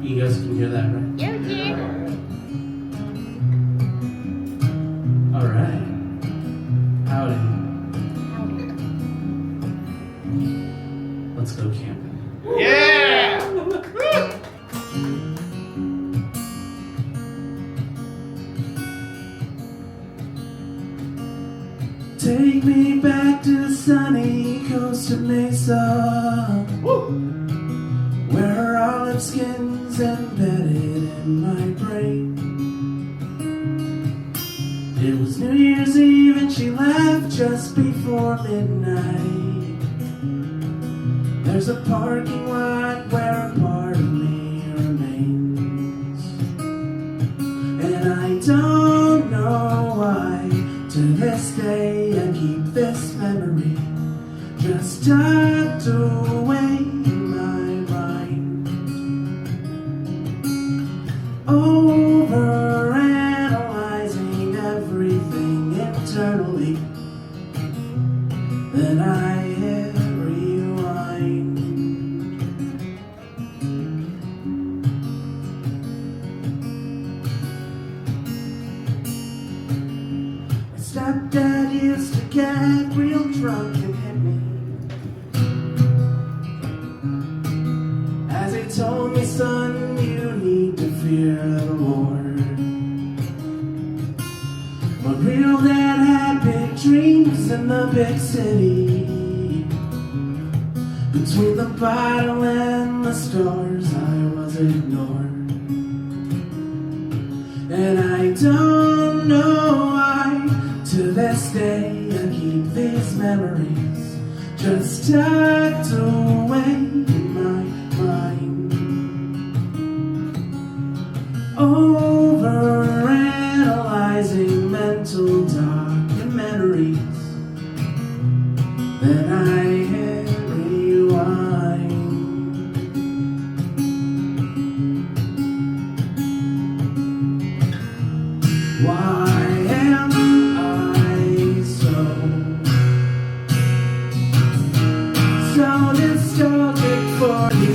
You guys can hear that, right? Yeah, yeah. All right. Howdy. Let's go camping. Yeah! Take me back to sunny Costa Mesa, where her olive skin's embedded in my brain. It was New Year's Eve and she left just before midnight. There's a parking lot where a part of me remains, and I don't know why. To this day I keep this memory just tucked away in my mind. Overanalyzing everything internally, then I hit rewind. Stepdad used to get real drunk and hit me, as he told me, son, you need to fear the Lord. My real dad had big dreams in the big city. Between the bottle and the stars I was ignored, and I don't know why. To this day I keep these memories just tucked away in my mind. Overanalyzing mental documentaries, then I hit rewind. Why am so nostalgic for you?